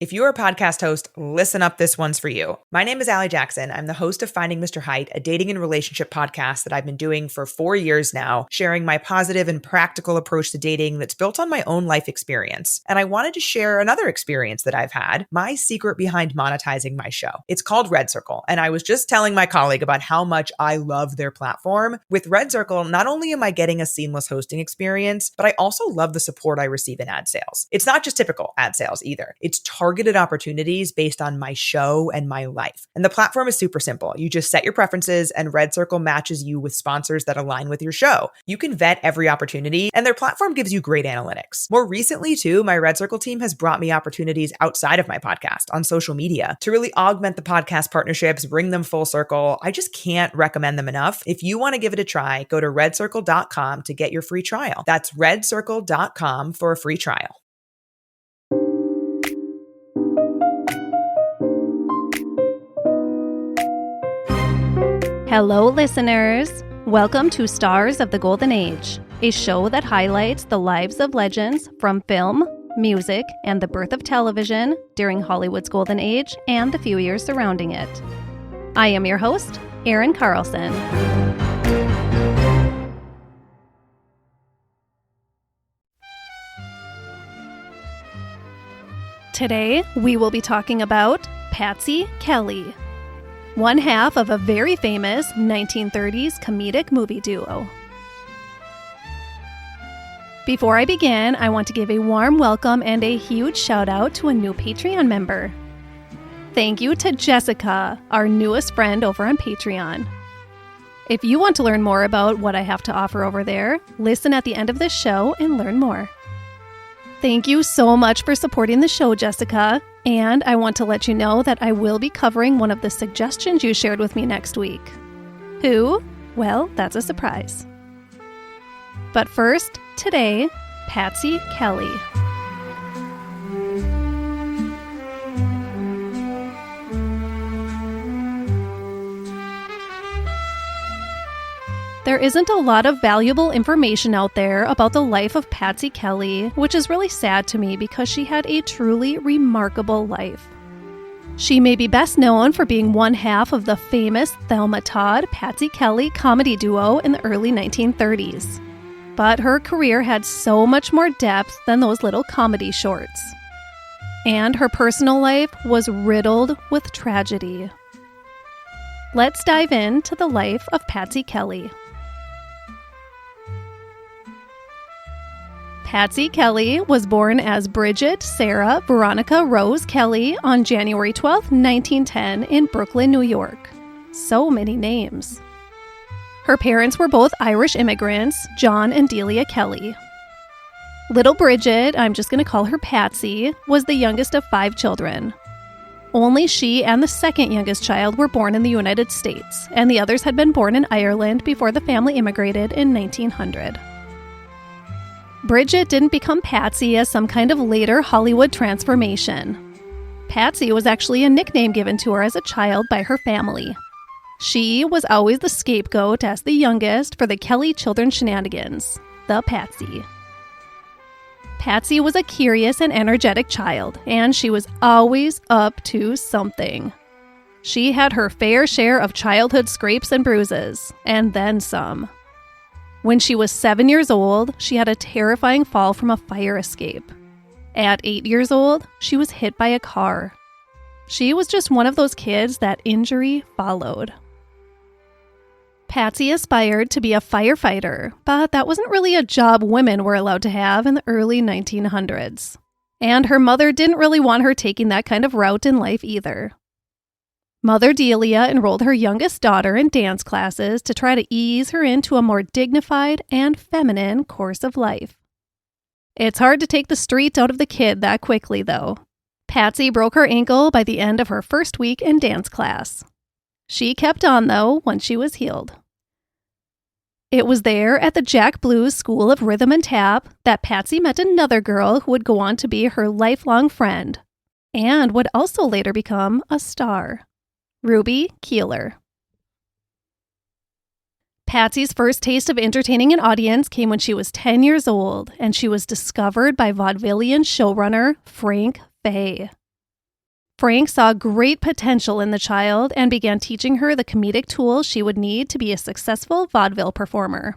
If you're a podcast host, listen up, this one's for you. My name is Allie Jackson. I'm the host of Finding Mr. Height, a dating and relationship podcast that I've been doing for 4 years now, sharing my positive and practical approach to dating that's built on my own life experience. And I wanted to share another experience that I've had, my secret behind monetizing my show. It's called Red Circle, and I was just telling my colleague about how much I love their platform. With Red Circle, not only am I getting a seamless hosting experience, but I also love the support I receive in ad sales. It's not just typical ad sales either. It's targeted opportunities based on my show and my life. And the platform is super simple. You just set your preferences and Red Circle matches you with sponsors that align with your show. You can vet every opportunity and their platform gives you great analytics. More recently too, my Red Circle team has brought me opportunities outside of my podcast on social media to really augment the podcast partnerships, bring them full circle. I just can't recommend them enough. If you want to give it a try, go to redcircle.com to get your free trial. That's redcircle.com for a free trial. Hello, listeners. Welcome to Stars of the Golden Age, a show that highlights the lives of legends from film, music, and the birth of television during Hollywood's golden age and the few years surrounding it. I am your host, Erin Carlson. Today, we will be talking about Patsy Kelly, one half of a very famous 1930s comedic movie duo. Before I begin, I want to give a warm welcome and a huge shout out to a new Patreon member. Thank you to Jessica, our newest friend over on Patreon. If you want to learn more about what I have to offer over there, listen at the end of this show and learn more. Thank you so much for supporting the show, Jessica. And I want to let you know that I will be covering one of the suggestions you shared with me next week. Who? Well, that's a surprise. But first, today, Patsy Kelly. There isn't a lot of valuable information out there about the life of Patsy Kelly, which is really sad to me because she had a truly remarkable life. She may be best known for being one half of the famous Thelma Todd, Patsy Kelly comedy duo in the early 1930s. But her career had so much more depth than those little comedy shorts. And her personal life was riddled with tragedy. Let's dive into the life of Patsy Kelly. Patsy Kelly was born as Bridget Sarah Veronica Rose Kelly on January 12, 1910 in Brooklyn, New York. So many names. Her parents were both Irish immigrants, John and Delia Kelly. Little Bridget, I'm just going to call her Patsy, was the youngest of 5 children. Only she and the second youngest child were born in the United States, and the others had been born in Ireland before the family immigrated in 1900. Bridget didn't become Patsy as some kind of later Hollywood transformation. Patsy was actually a nickname given to her as a child by her family. She was always the scapegoat as the youngest for the Kelly children's shenanigans, the Patsy. Patsy was a curious and energetic child, and she was always up to something. She had her fair share of childhood scrapes and bruises, and then some. When she was 7 years old, she had a terrifying fall from a fire escape. At 8 years old, she was hit by a car. She was just one of those kids that injury followed. Patsy aspired to be a firefighter, but that wasn't really a job women were allowed to have in the early 1900s. And her mother didn't really want her taking that kind of route in life either. Mother Delia enrolled her youngest daughter in dance classes to try to ease her into a more dignified and feminine course of life. It's hard to take the streets out of the kid that quickly, though. Patsy broke her ankle by the end of her first week in dance class. She kept on, though, once she was healed. It was there at the Jack Blues School of Rhythm and Tap that Patsy met another girl who would go on to be her lifelong friend, and would also later become a star. Ruby Keeler. Patsy's first taste of entertaining an audience came when she was 10 years old, and she was discovered by vaudevillian showrunner Frank Fay. Frank saw great potential in the child and began teaching her the comedic tools she would need to be a successful vaudeville performer.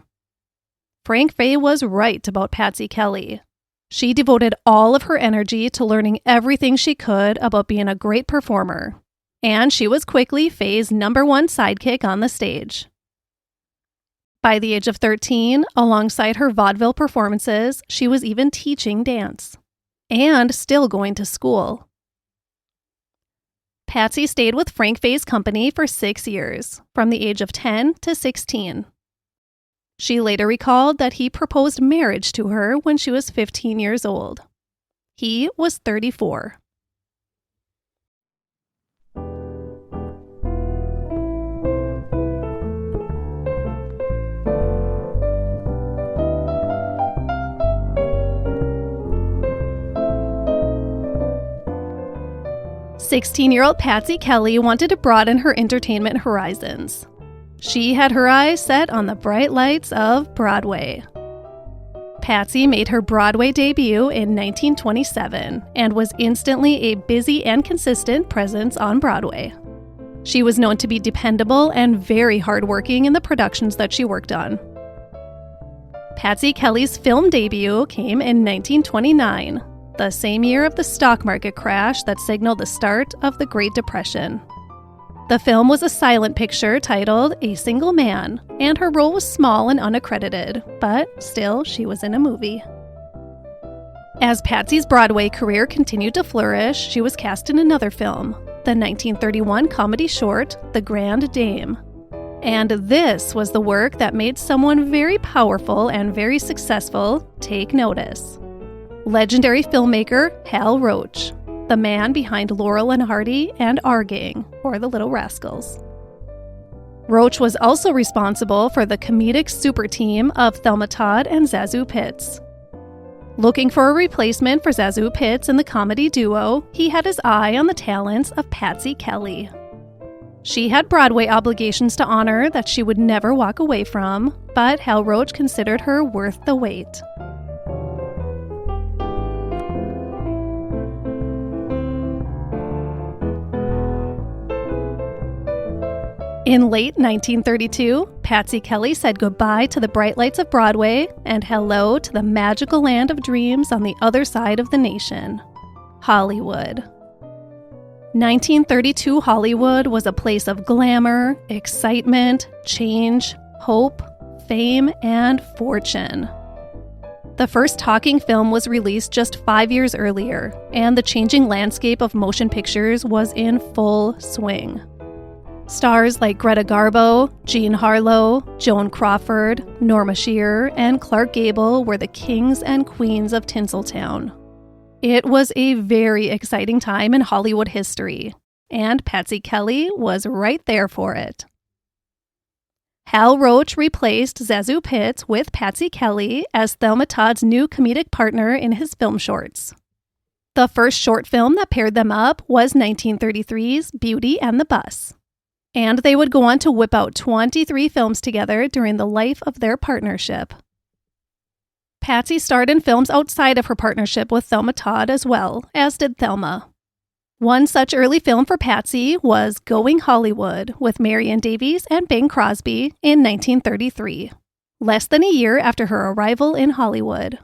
Frank Fay was right about Patsy Kelly. She devoted all of her energy to learning everything she could about being a great performer, and she was quickly Fay's #1 sidekick on the stage. By the age of 13, alongside her vaudeville performances, she was even teaching dance, and still going to school. Patsy stayed with Frank Fay's company for 6 years, from the age of 10 to 16. She later recalled that he proposed marriage to her when she was 15 years old. He was 34. "16-year-old Patsy Kelly wanted to broaden her entertainment horizons. She had her eyes set on the bright lights of Broadway. Patsy made her Broadway debut in 1927 and was instantly a busy and consistent presence on Broadway. She was known to be dependable and very hardworking in the productions that she worked on. Patsy Kelly's film debut came in 1929, the same year of the stock market crash that signaled the start of the Great Depression. The film was a silent picture titled A Single Man, and her role was small and unaccredited, but still, she was in a movie. As Patsy's Broadway career continued to flourish, she was cast in another film, the 1931 comedy short, The Grand Dame. And this was the work that made someone very powerful and very successful take notice. Legendary filmmaker Hal Roach, the man behind Laurel and Hardy and Our Gang, or The Little Rascals. Roach was also responsible for the comedic super team of Thelma Todd and Zazu Pitts. Looking for a replacement for Zazu Pitts in the comedy duo, he had his eye on the talents of Patsy Kelly. She had Broadway obligations to honor that she would never walk away from, but Hal Roach considered her worth the wait. In late 1932, Patsy Kelly said goodbye to the bright lights of Broadway and hello to the magical land of dreams on the other side of the nation, Hollywood. 1932 Hollywood was a place of glamour, excitement, change, hope, fame, and fortune. The first talking film was released just 5 years earlier, and the changing landscape of motion pictures was in full swing. Stars like Greta Garbo, Jean Harlow, Joan Crawford, Norma Shearer, and Clark Gable were the kings and queens of Tinseltown. It was a very exciting time in Hollywood history, and Patsy Kelly was right there for it. Hal Roach replaced Zazu Pitts with Patsy Kelly as Thelma Todd's new comedic partner in his film shorts. The first short film that paired them up was 1933's Beauty and the Bus. And they would go on to whip out 23 films together during the life of their partnership. Patsy starred in films outside of her partnership with Thelma Todd as well, as did Thelma. One such early film for Patsy was Going Hollywood with Marion Davies and Bing Crosby in 1933, less than a year after her arrival in Hollywood.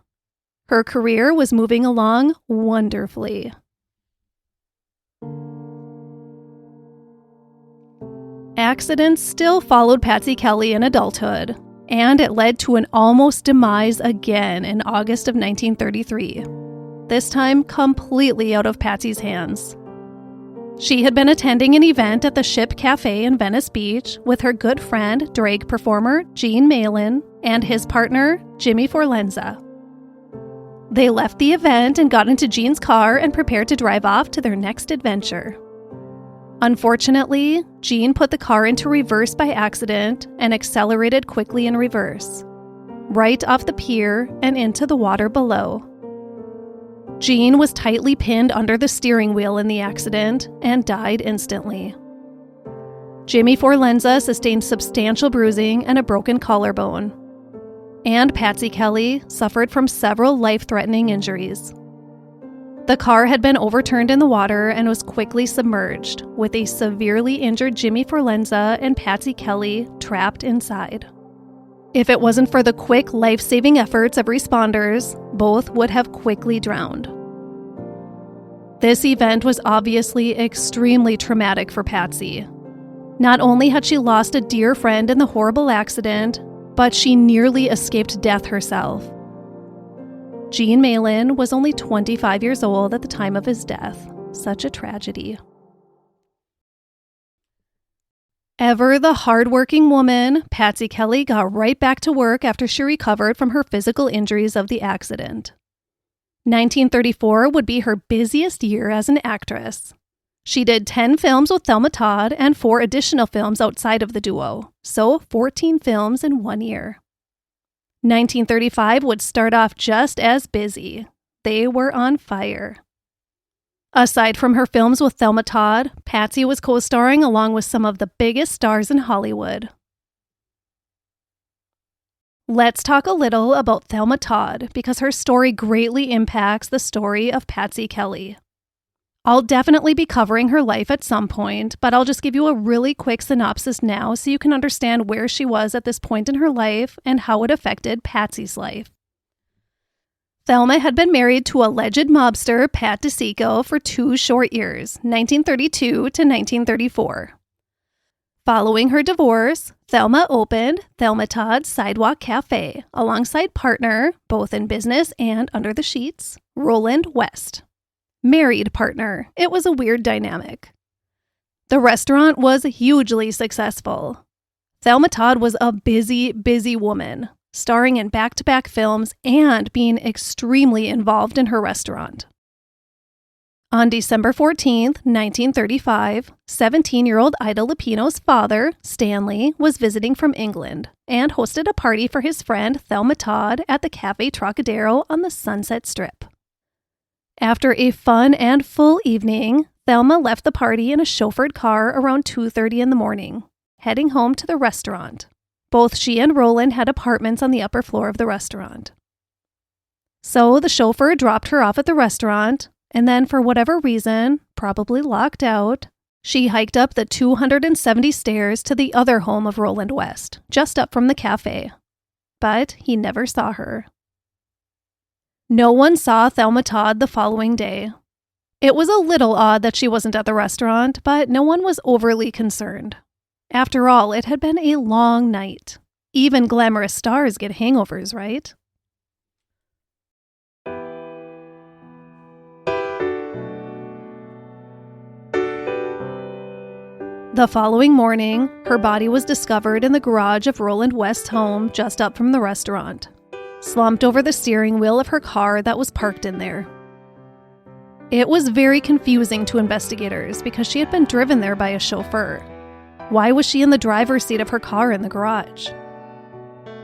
Her career was moving along wonderfully. Accidents still followed Patsy Kelly in adulthood, and it led to an almost demise again in August of 1933, this time completely out of Patsy's hands. She had been attending an event at the Ship Cafe in Venice Beach with her good friend, drag performer Gene Malin, and his partner, Jimmy Forlenza. They left the event and got into Gene's car and prepared to drive off to their next adventure. Unfortunately, Gene put the car into reverse by accident and accelerated quickly in reverse, right off the pier and into the water below. Gene was tightly pinned under the steering wheel in the accident and died instantly. Jimmy Forlenza sustained substantial bruising and a broken collarbone. And Patsy Kelly suffered from several life-threatening injuries. The car had been overturned in the water and was quickly submerged, with a severely injured Jimmy Forlenza and Patsy Kelly trapped inside. If it wasn't for the quick life-saving efforts of responders, both would have quickly drowned. This event was obviously extremely traumatic for Patsy. Not only had she lost a dear friend in the horrible accident, but she nearly escaped death herself. Gene Malin was only 25 years old at the time of his death. Such a tragedy. Ever the hardworking woman, Patsy Kelly got right back to work after she recovered from her physical injuries of the accident. 1934 would be her busiest year as an actress. She did 10 films with Thelma Todd and 4 additional films outside of the duo, so 14 films in 1 year. 1935 would start off just as busy. They were on fire. Aside from her films with Thelma Todd, Patsy was co-starring along with some of the biggest stars in Hollywood. Let's talk a little about Thelma Todd because her story greatly impacts the story of Patsy Kelly. I'll definitely be covering her life at some point, but I'll just give you a really quick synopsis now so you can understand where she was at this point in her life and how it affected Patsy's life. Thelma had been married to alleged mobster Pat DeSico for 2 short years, 1932 to 1934. Following her divorce, Thelma opened Thelma Todd's Sidewalk Cafe alongside partner, both in business and under the sheets, Roland West. Married partner. It was a weird dynamic. The restaurant was hugely successful. Thelma Todd was a busy, busy woman, starring in back-to-back films and being extremely involved in her restaurant. On December 14th, 1935, 17-year-old Ida Lupino's father, Stanley, was visiting from England and hosted a party for his friend Thelma Todd at the Cafe Trocadero on the Sunset Strip. After a fun and full evening, Thelma left the party in a chauffeured car around 2:30 in the morning, heading home to the restaurant. Both she and Roland had apartments on the upper floor of the restaurant. So the chauffeur dropped her off at the restaurant, and then for whatever reason, probably locked out, she hiked up the 270 stairs to the other home of Roland West, just up from the cafe. But he never saw her. No one saw Thelma Todd the following day. It was a little odd that she wasn't at the restaurant, but no one was overly concerned. After all, it had been a long night. Even glamorous stars get hangovers, right? The following morning, her body was discovered in the garage of Roland West's home just up from the restaurant, slumped over the steering wheel of her car that was parked in there. It was very confusing to investigators because she had been driven there by a chauffeur. Why was she in the driver's seat of her car in the garage?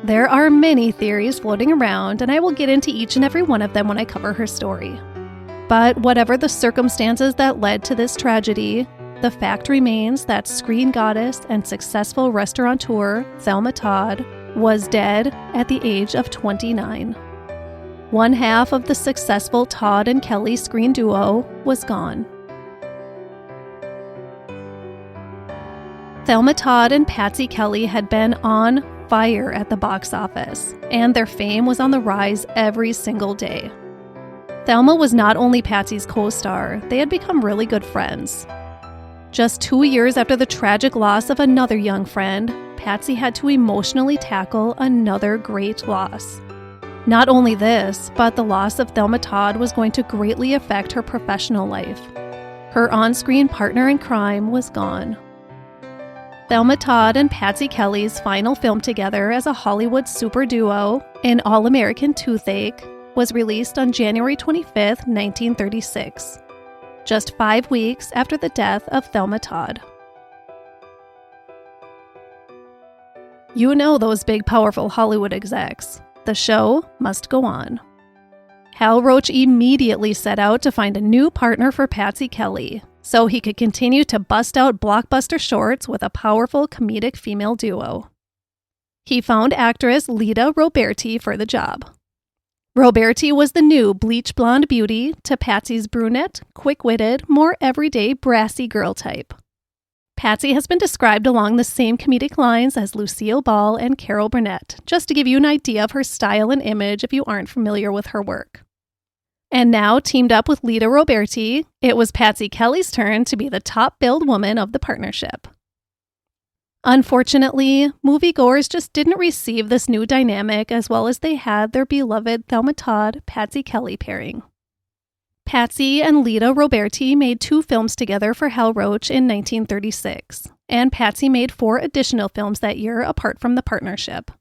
There are many theories floating around, and I will get into each and every one of them when I cover her story. But whatever the circumstances that led to this tragedy, the fact remains that screen goddess and successful restaurateur Thelma Todd was dead at the age of 29. One half of the successful Todd and Kelly screen duo was gone. Thelma Todd and Patsy Kelly had been on fire at the box office, and their fame was on the rise every single day. Thelma was not only Patsy's co-star, they had become really good friends. Just 2 years after the tragic loss of another young friend, Patsy had to emotionally tackle another great loss. Not only this, but the loss of Thelma Todd was going to greatly affect her professional life. Her on-screen partner in crime was gone. Thelma Todd and Patsy Kelly's final film together as a Hollywood super duo, An All-American Toothache, was released on January 25, 1936, just 5 weeks after the death of Thelma Todd. You know those big, powerful Hollywood execs. The show must go on. Hal Roach immediately set out to find a new partner for Patsy Kelly, so he could continue to bust out blockbuster shorts with a powerful comedic female duo. He found actress Lita Roberti for the job. Roberti was the new bleach blonde beauty to Patsy's brunette, quick-witted, more everyday, brassy girl type. Patsy has been described along the same comedic lines as Lucille Ball and Carol Burnett, just to give you an idea of her style and image if you aren't familiar with her work. And now, teamed up with Lita Roberti, it was Patsy Kelly's turn to be the top-billed woman of the partnership. Unfortunately, moviegoers just didn't receive this new dynamic as well as they had their beloved Thelma Todd-Patsy Kelly pairing. Patsy and Lita Roberti made 2 films together for Hal Roach in 1936, and Patsy made 4 additional films that year apart from the partnership.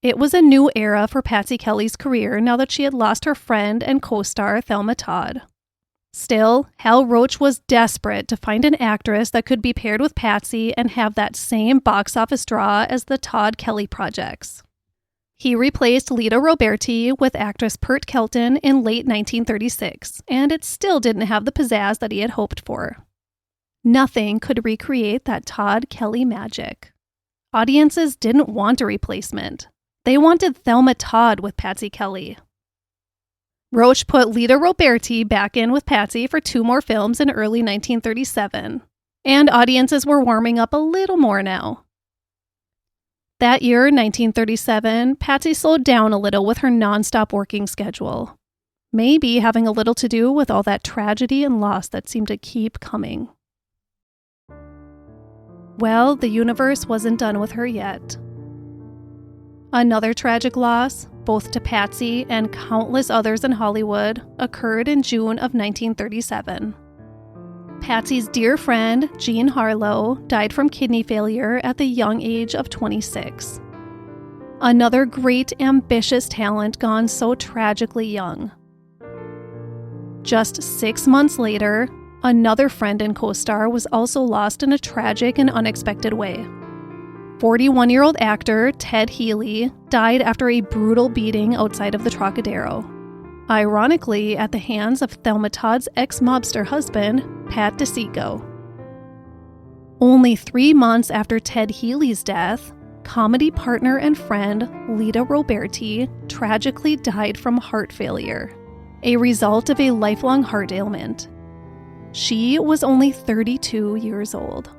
It was a new era for Patsy Kelly's career now that she had lost her friend and co-star Thelma Todd. Still, Hal Roach was desperate to find an actress that could be paired with Patsy and have that same box office draw as the Todd-Kelly projects. He replaced Lita Roberti with actress Pert Kelton in late 1936, and it still didn't have the pizzazz that he had hoped for. Nothing could recreate that Todd-Kelly magic. Audiences didn't want a replacement. They wanted Thelma Todd with Patsy Kelly. Roach put Lita Roberti back in with Patsy for 2 more films in early 1937, and audiences were warming up a little more now. That year, 1937, Patsy slowed down a little with her nonstop working schedule, maybe having a little to do with all that tragedy and loss that seemed to keep coming. Well, the universe wasn't done with her yet. Another tragic loss, both to Patsy and countless others in Hollywood, occurred in June of 1937. Patsy's dear friend, Jean Harlow, died from kidney failure at the young age of 26. Another great, ambitious talent gone so tragically young. Just 6 months later, another friend and co-star was also lost in a tragic and unexpected way. 41-year-old actor Ted Healy died after a brutal beating outside of the Trocadero, ironically at the hands of Thelma Todd's ex-mobster husband, Pat DeSico. Only 3 months after Ted Healy's death, comedy partner and friend Lita Roberti tragically died from heart failure, a result of a lifelong heart ailment. She was only 32 years old.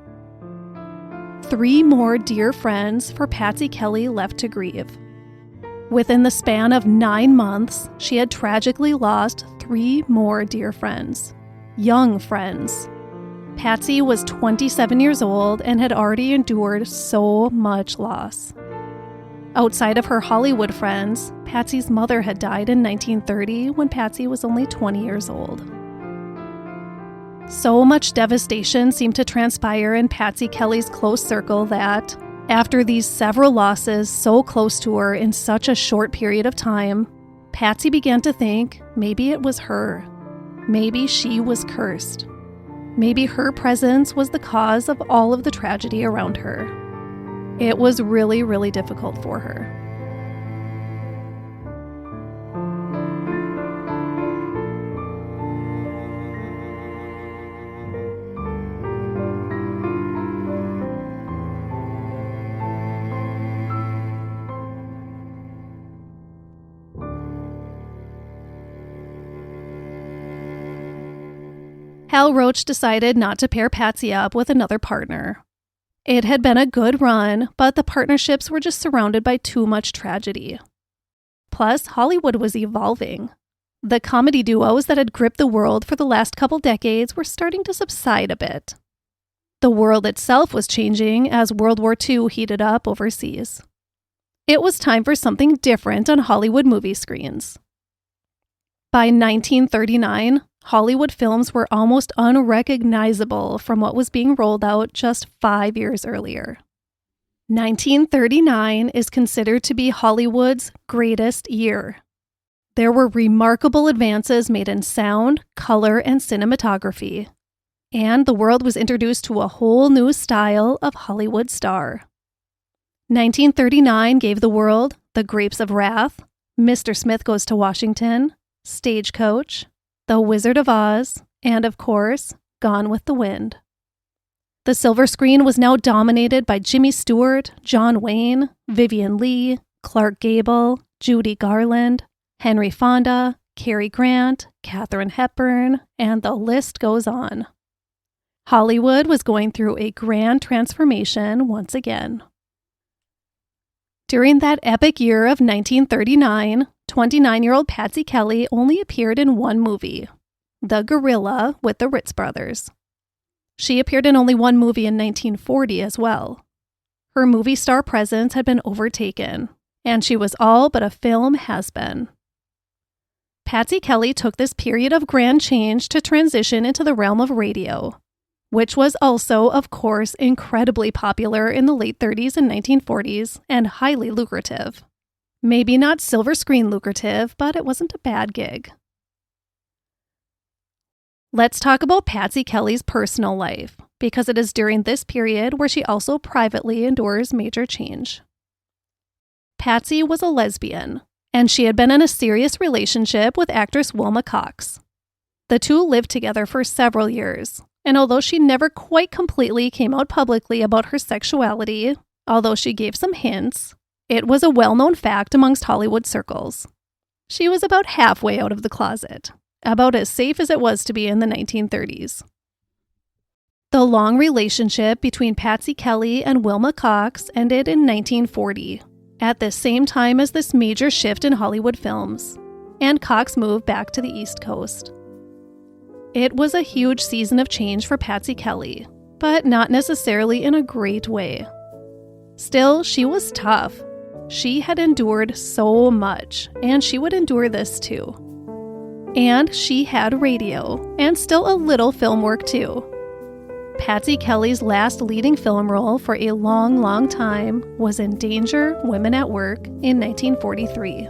3 more dear friends for Patsy Kelly left to grieve. Within the span of 9 months, she had tragically lost 3 more dear friends. Young friends. Patsy was 27 years old and had already endured so much loss. Outside of her Hollywood friends, Patsy's mother had died in 1930 when Patsy was only 20 years old. So much devastation seemed to transpire in Patsy Kelly's close circle that, after these several losses so close to her in such a short period of time, Patsy began to think maybe it was her. Maybe she was cursed. Maybe her presence was the cause of all of the tragedy around her. It was really, really difficult for her. Hal Roach decided not to pair Patsy up with another partner. It had been a good run, but the partnerships were just surrounded by too much tragedy. Plus, Hollywood was evolving. The comedy duos that had gripped the world for the last couple decades were starting to subside a bit. The world itself was changing as World War II heated up overseas. It was time for something different on Hollywood movie screens. By 1939, Hollywood films were almost unrecognizable from what was being rolled out just 5 years earlier. 1939 is considered to be Hollywood's greatest year. There were remarkable advances made in sound, color, and cinematography, and the world was introduced to a whole new style of Hollywood star. 1939 gave the world The Grapes of Wrath, Mr. Smith Goes to Washington, Stagecoach, The Wizard of Oz, and of course, Gone with the Wind. The silver screen was now dominated by Jimmy Stewart, John Wayne, Vivien Leigh, Clark Gable, Judy Garland, Henry Fonda, Cary Grant, Katharine Hepburn, and the list goes on. Hollywood was going through a grand transformation once again. During that epic year of 1939, 29-year-old Patsy Kelly only appeared in one movie, The Gorilla with the Ritz Brothers. She appeared in only one movie in 1940 as well. Her movie star presence had been overtaken, and she was all but a film has-been. Patsy Kelly took this period of grand change to transition into the realm of radio, which was also, of course, incredibly popular in the late 30s and 1940s and highly lucrative. Maybe not silver screen lucrative, but it wasn't a bad gig. Let's talk about Patsy Kelly's personal life, because it is during this period where she also privately endures major change. Patsy was a lesbian, and she had been in a serious relationship with actress Wilma Cox. The two lived together for several years, and although she never quite completely came out publicly about her sexuality, although she gave some hints, it was a well-known fact amongst Hollywood circles. She was about halfway out of the closet, about as safe as it was to be in the 1930s. The long relationship between Patsy Kelly and Wilma Cox ended in 1940, at the same time as this major shift in Hollywood films, and Cox moved back to the East Coast. It was a huge season of change for Patsy Kelly, but not necessarily in a great way. Still, she was tough. She had endured so much, and she would endure this too. And she had radio, and still a little film work too. Patsy Kelly's last leading film role for a long, long time was in Danger, Women at Work in 1943.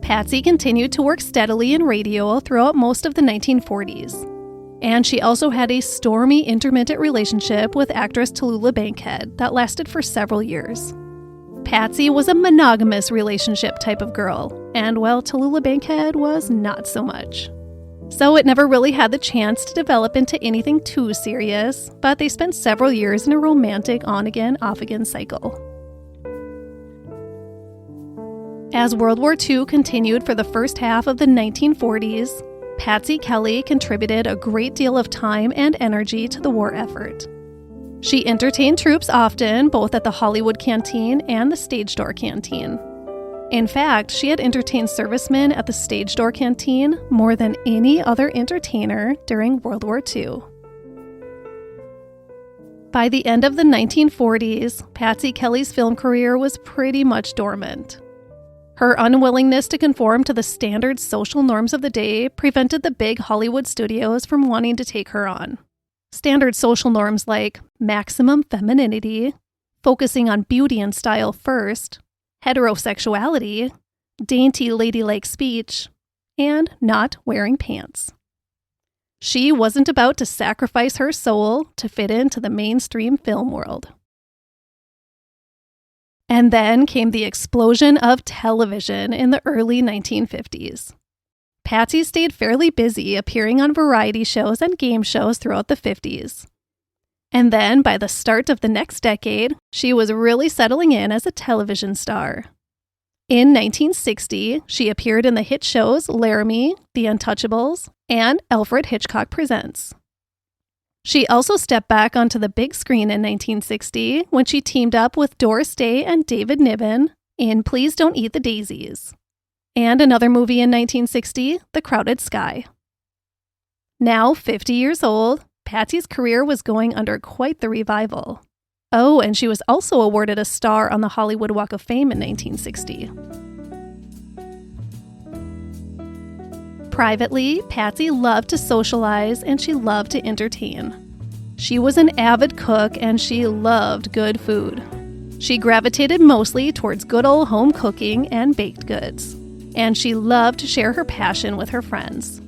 Patsy continued to work steadily in radio throughout most of the 1940s, and she also had a stormy, intermittent relationship with actress Tallulah Bankhead that lasted for several years. Patsy was a monogamous relationship type of girl, and well, Tallulah Bankhead was not so much. So it never really had the chance to develop into anything too serious, but they spent several years in a romantic on-again, off-again cycle. As World War II continued for the first half of the 1940s, Patsy Kelly contributed a great deal of time and energy to the war effort. She entertained troops often, both at the Hollywood Canteen and the Stage Door Canteen. In fact, she had entertained servicemen at the Stage Door Canteen more than any other entertainer during World War II. By the end of the 1940s, Patsy Kelly's film career was pretty much dormant. Her unwillingness to conform to the standard social norms of the day prevented the big Hollywood studios from wanting to take her on. Standard social norms like maximum femininity, focusing on beauty and style first, heterosexuality, dainty ladylike speech, and not wearing pants. She wasn't about to sacrifice her soul to fit into the mainstream film world. And then came the explosion of television in the early 1950s. Patsy stayed fairly busy appearing on variety shows and game shows throughout the 50s. And then, by the start of the next decade, she was really settling in as a television star. In 1960, she appeared in the hit shows Laramie, The Untouchables, and Alfred Hitchcock Presents. She also stepped back onto the big screen in 1960 when she teamed up with Doris Day and David Niven in Please Don't Eat the Daisies, and another movie in 1960, The Crowded Sky. Now 50 years old, Patsy's career was going under quite the revival. Oh, and she was also awarded a star on the Hollywood Walk of Fame in 1960. Privately, Patsy loved to socialize and she loved to entertain. She was an avid cook and she loved good food. She gravitated mostly towards good old home cooking and baked goods, and she loved to share her passion with her friends.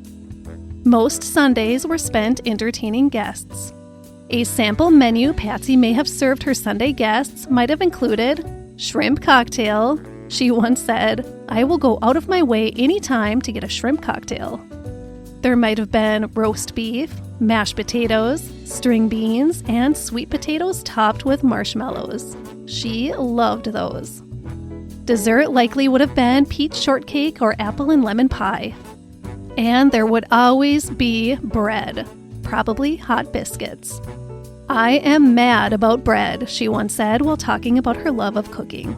Most Sundays were spent entertaining guests. A sample menu Patsy may have served her Sunday guests might have included shrimp cocktail. She once said, "I will go out of my way anytime to get a shrimp cocktail." There might have been roast beef, mashed potatoes, string beans, and sweet potatoes topped with marshmallows. She loved those. Dessert likely would have been peach shortcake or apple and lemon pie. And there would always be bread, probably hot biscuits. "I am mad about bread," she once said while talking about her love of cooking.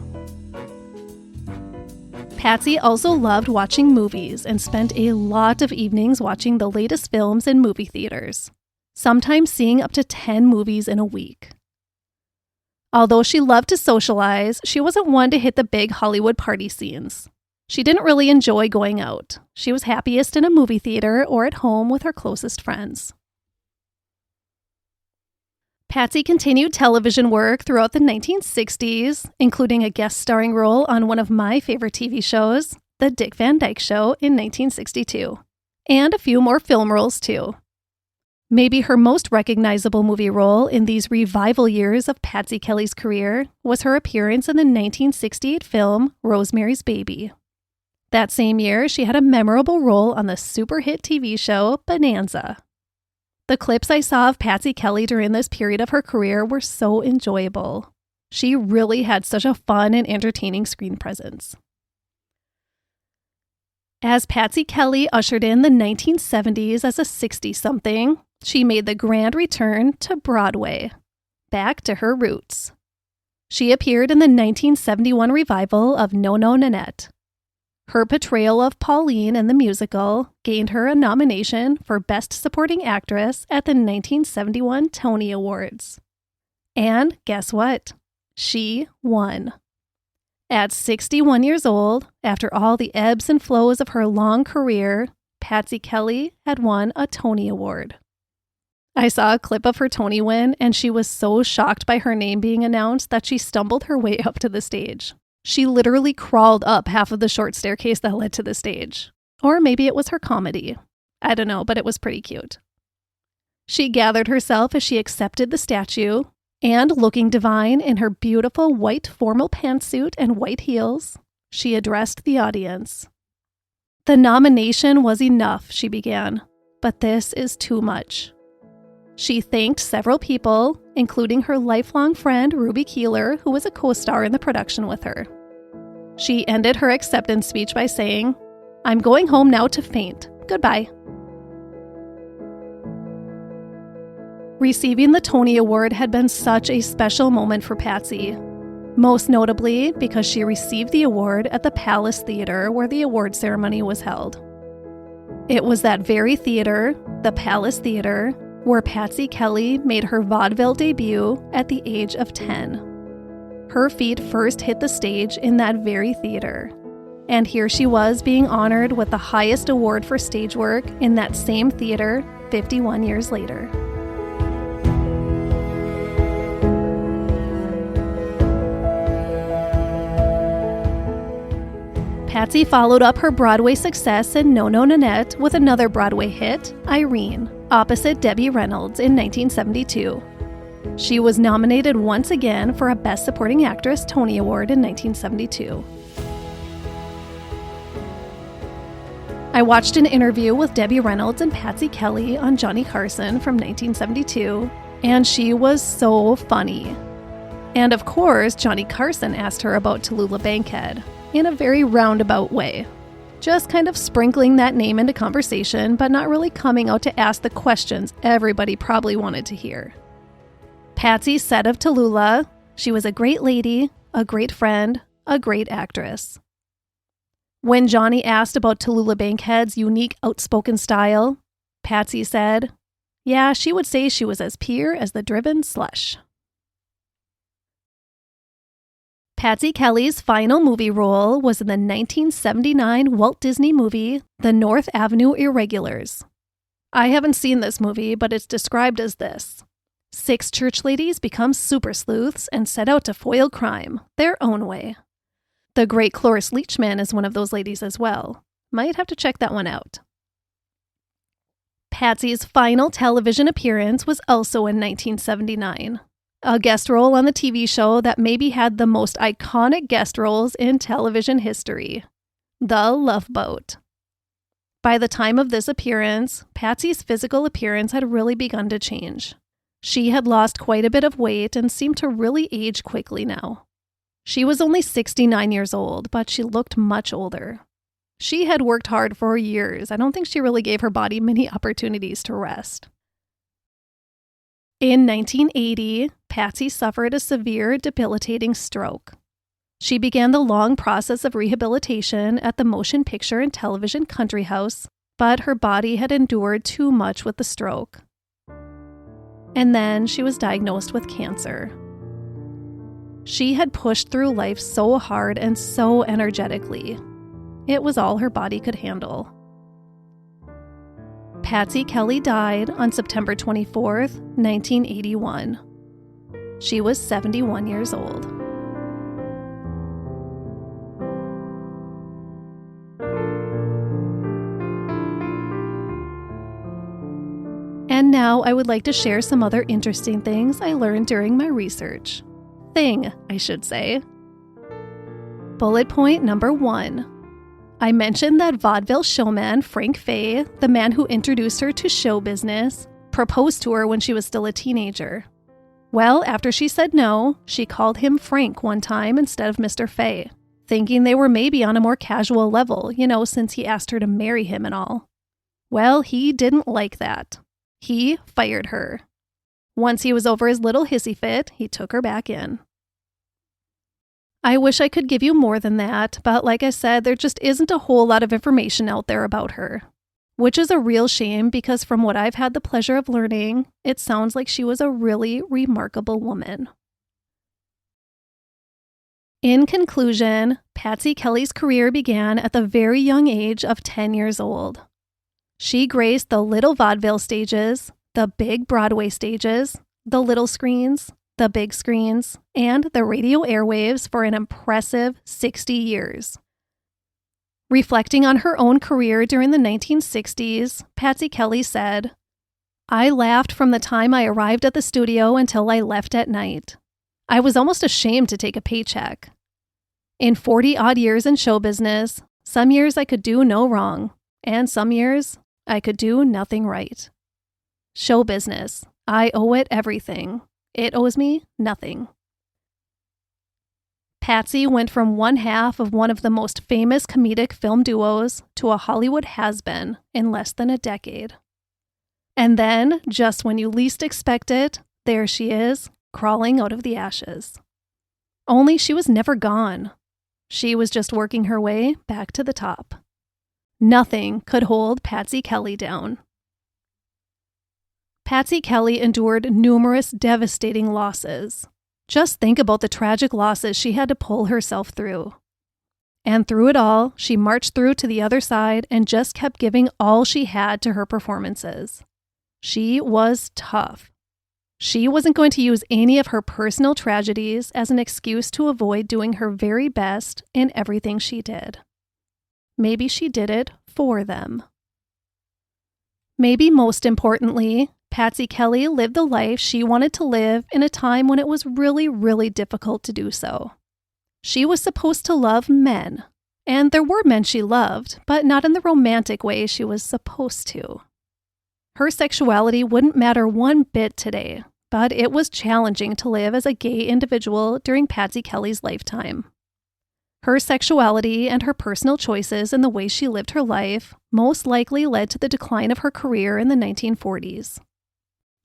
Patsy also loved watching movies and spent a lot of evenings watching the latest films in movie theaters, sometimes seeing up to 10 movies in a week. Although she loved to socialize, she wasn't one to hit the big Hollywood party scenes. She didn't really enjoy going out. She was happiest in a movie theater or at home with her closest friends. Patsy continued television work throughout the 1960s, including a guest starring role on one of my favorite TV shows, The Dick Van Dyke Show in 1962, and a few more film roles too. Maybe her most recognizable movie role in these revival years of Patsy Kelly's career was her appearance in the 1968 film Rosemary's Baby. That same year, she had a memorable role on the super hit TV show Bonanza. The clips I saw of Patsy Kelly during this period of her career were so enjoyable. She really had such a fun and entertaining screen presence. As Patsy Kelly ushered in the 1970s as a 60-something, she made the grand return to Broadway, back to her roots. She appeared in the 1971 revival of No No Nanette. Her portrayal of Pauline in the musical gained her a nomination for Best Supporting Actress at the 1971 Tony Awards. And guess what? She won. At 61 years old, after all the ebbs and flows of her long career, Patsy Kelly had won a Tony Award. I saw a clip of her Tony win, and she was so shocked by her name being announced that she stumbled her way up to the stage. She literally crawled up half of the short staircase that led to the stage. Or maybe it was her comedy. I don't know, but it was pretty cute. She gathered herself as she accepted the statue, and looking divine in her beautiful white formal pantsuit and white heels, she addressed the audience. "The nomination was enough," she began, "but this is too much." She thanked several people, including her lifelong friend Ruby Keeler, who was a co-star in the production with her. She ended her acceptance speech by saying, "I'm going home now to faint. Goodbye." Receiving the Tony Award had been such a special moment for Patsy, most notably because she received the award at the Palace Theater where the award ceremony was held. It was that very theater, the Palace Theater, where Patsy Kelly made her vaudeville debut at the age of 10. Her feet first hit the stage in that very theater, and here she was being honored with the highest award for stage work in that same theater 51 years later. Patsy followed up her Broadway success in No No Nanette with another Broadway hit, Irene, opposite Debbie Reynolds in 1972. She was nominated once again for a Best Supporting Actress Tony Award in 1972. I watched an interview with Debbie Reynolds and Patsy Kelly on Johnny Carson from 1972, and she was so funny. And of course, Johnny Carson asked her about Tallulah Bankhead, in a very roundabout way. Just kind of sprinkling that name into conversation, but not really coming out to ask the questions everybody probably wanted to hear. Patsy said of Tallulah, she was a great lady, a great friend, a great actress. When Johnny asked about Tallulah Bankhead's unique outspoken style, Patsy said, "Yeah, she would say she was as pure as the driven slush." Patsy Kelly's final movie role was in the 1979 Walt Disney movie, The North Avenue Irregulars. I haven't seen this movie, but it's described as this: 6 church ladies become super sleuths and set out to foil crime, their own way. The great Cloris Leachman is one of those ladies as well. Might have to check that one out. Patsy's final television appearance was also in 1979. A guest role on the TV show that maybe had the most iconic guest roles in television history, The Love Boat. By the time of this appearance, Patsy's physical appearance had really begun to change. She had lost quite a bit of weight and seemed to really age quickly now. She was only 69 years old, but she looked much older. She had worked hard for years. I don't think she really gave her body many opportunities to rest. In 1980, Patsy suffered a severe, debilitating stroke. She began the long process of rehabilitation at the Motion Picture and Television Country House, but her body had endured too much with the stroke. And then she was diagnosed with cancer. She had pushed through life so hard and so energetically. It was all her body could handle. Patsy Kelly died on September 24th, 1981. She was 71 years old. And now I would like to share some other interesting things I learned during my research. I should say. Bullet point number 1. I mentioned that vaudeville showman Frank Fay, the man who introduced her to show business, proposed to her when she was still a teenager. Well, after she said no, she called him Frank one time instead of Mr. Fay, thinking they were maybe on a more casual level, since he asked her to marry him and all. Well, he didn't like that. He fired her. Once he was over his little hissy fit, he took her back in. I wish I could give you more than that, but like I said, there just isn't a whole lot of information out there about her. Which is a real shame because from what I've had the pleasure of learning, it sounds like she was a really remarkable woman. In conclusion, Patsy Kelly's career began at the very young age of 10 years old. She graced the little vaudeville stages, the big Broadway stages, the little screens, the big screens, and the radio airwaves for an impressive 60 years. Reflecting on her own career during the 1960s, Patsy Kelly said, "I laughed from the time I arrived at the studio until I left at night. I was almost ashamed to take a paycheck. In 40-odd years in show business, some years I could do no wrong, and some years I could do nothing right. Show business, I owe it everything. It owes me nothing." Patsy went from one half of one of the most famous comedic film duos to a Hollywood has-been in less than a decade. And then, just when you least expect it, there she is, crawling out of the ashes. Only she was never gone. She was just working her way back to the top. Nothing could hold Patsy Kelly down. Patsy Kelly endured numerous devastating losses. Just think about the tragic losses she had to pull herself through. And through it all, she marched through to the other side and just kept giving all she had to her performances. She was tough. She wasn't going to use any of her personal tragedies as an excuse to avoid doing her very best in everything she did. Maybe she did it for them. Maybe most importantly, Patsy Kelly lived the life she wanted to live in a time when it was really, really difficult to do so. She was supposed to love men, and there were men she loved, but not in the romantic way she was supposed to. Her sexuality wouldn't matter one bit today, but it was challenging to live as a gay individual during Patsy Kelly's lifetime. Her sexuality and her personal choices in the way she lived her life most likely led to the decline of her career in the 1940s.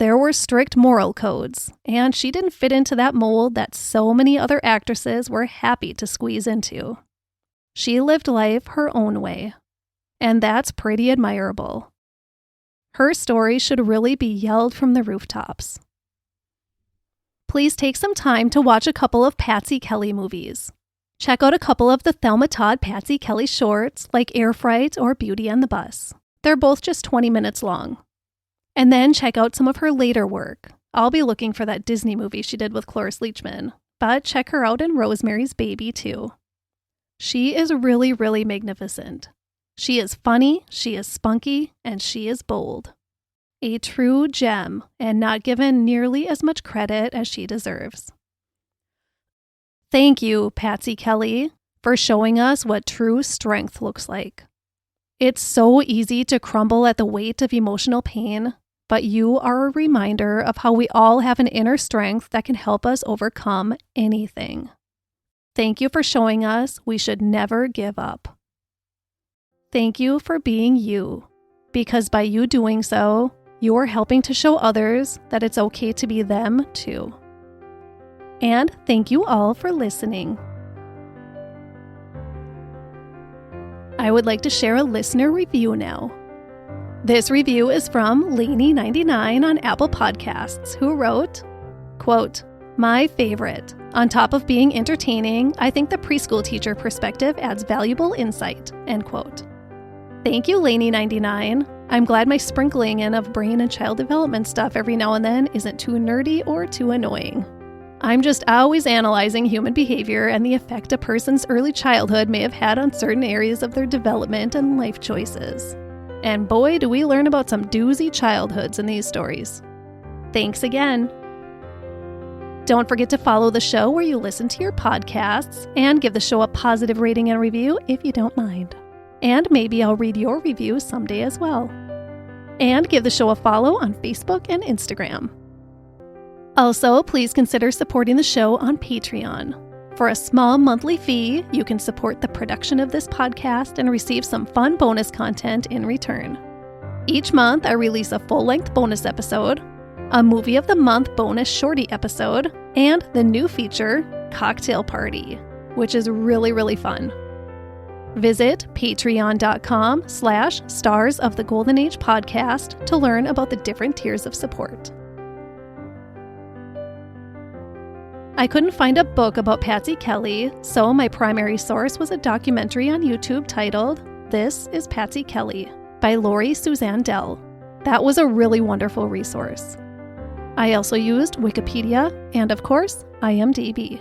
There were strict moral codes, and she didn't fit into that mold that so many other actresses were happy to squeeze into. She lived life her own way, and that's pretty admirable. Her story should really be yelled from the rooftops. Please take some time to watch a couple of Patsy Kelly movies. Check out a couple of the Thelma Todd Patsy Kelly shorts like Air Fright or Beauty and the Bus. They're both just 20 minutes long. And then check out some of her later work. I'll be looking for that Disney movie she did with Cloris Leachman, but check her out in Rosemary's Baby too. She is really, really magnificent. She is funny, she is spunky, and she is bold. A true gem and not given nearly as much credit as she deserves. Thank you, Patsy Kelly, for showing us what true strength looks like. It's so easy to crumble at the weight of emotional pain, but you are a reminder of how we all have an inner strength that can help us overcome anything. Thank you for showing us we should never give up. Thank you for being you, because by you doing so, you're helping to show others that it's okay to be them too. And thank you all for listening. I would like to share a listener review now. This review is from Laney99 on Apple Podcasts, who wrote, quote, "My favorite. On top of being entertaining, I think the preschool teacher perspective adds valuable insight," end quote. Thank you, Laney99. I'm glad my sprinkling in of brain and child development stuff every now and then isn't too nerdy or too annoying. I'm just always analyzing human behavior and the effect a person's early childhood may have had on certain areas of their development and life choices. And boy, do we learn about some doozy childhoods in these stories. Thanks again. Don't forget to follow the show where you listen to your podcasts and give the show a positive rating and review if you don't mind. And maybe I'll read your review someday as well. And give the show a follow on Facebook and Instagram. Also, please consider supporting the show on Patreon. For a small monthly fee, you can support the production of this podcast and receive some fun bonus content in return. Each month, I release a full-length bonus episode, a Movie of the Month bonus shorty episode, and the new feature, Cocktail Party, which is really, really fun. Visit patreon.com/Stars of the Golden Age podcast to learn about the different tiers of support. I couldn't find a book about Patsy Kelly, so my primary source was a documentary on YouTube titled This is Patsy Kelly by Lori-Suzanne Dell. That was a really wonderful resource. I also used Wikipedia and, of course, IMDB.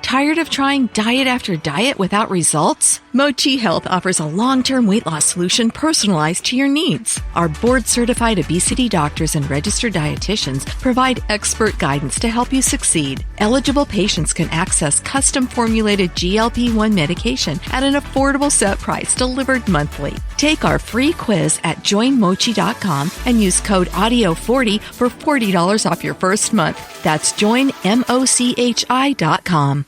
Tired of trying diet after diet without results? Mochi Health offers a long-term weight loss solution personalized to your needs. Our board-certified obesity doctors and registered dietitians provide expert guidance to help you succeed. Eligible patients can access custom-formulated GLP-1 medication at an affordable set price delivered monthly. Take our free quiz at joinmochi.com and use code AUDIO40 for $40 off your first month. That's joinmochi.com.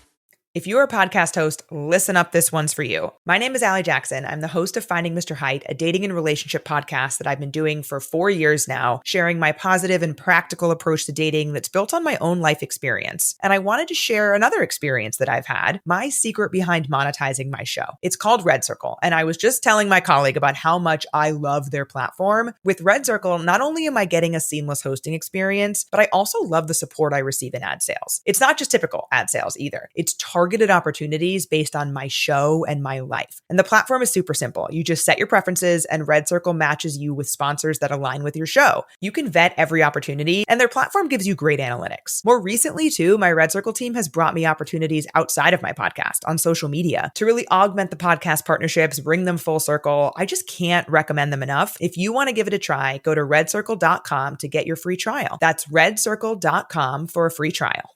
If you're a podcast host, listen up, this one's for you. My name is Allie Jackson. I'm the host of Finding Mr. Height, a dating and relationship podcast that I've been doing for 4 years now, sharing my positive and practical approach to dating that's built on my own life experience. And I wanted to share another experience that I've had, my secret behind monetizing my show. It's called Red Circle, and I was just telling my colleague about how much I love their platform. With Red Circle, not only am I getting a seamless hosting experience, but I also love the support I receive in ad sales. It's not just typical ad sales either. It's targeted opportunities based on my show and my life. And the platform is super simple. You just set your preferences and Red Circle matches you with sponsors that align with your show. You can vet every opportunity and their platform gives you great analytics. More recently too, my Red Circle team has brought me opportunities outside of my podcast on social media to really augment the podcast partnerships, bring them full circle. I just can't recommend them enough. If you want to give it a try, go to redcircle.com to get your free trial. That's redcircle.com for a free trial.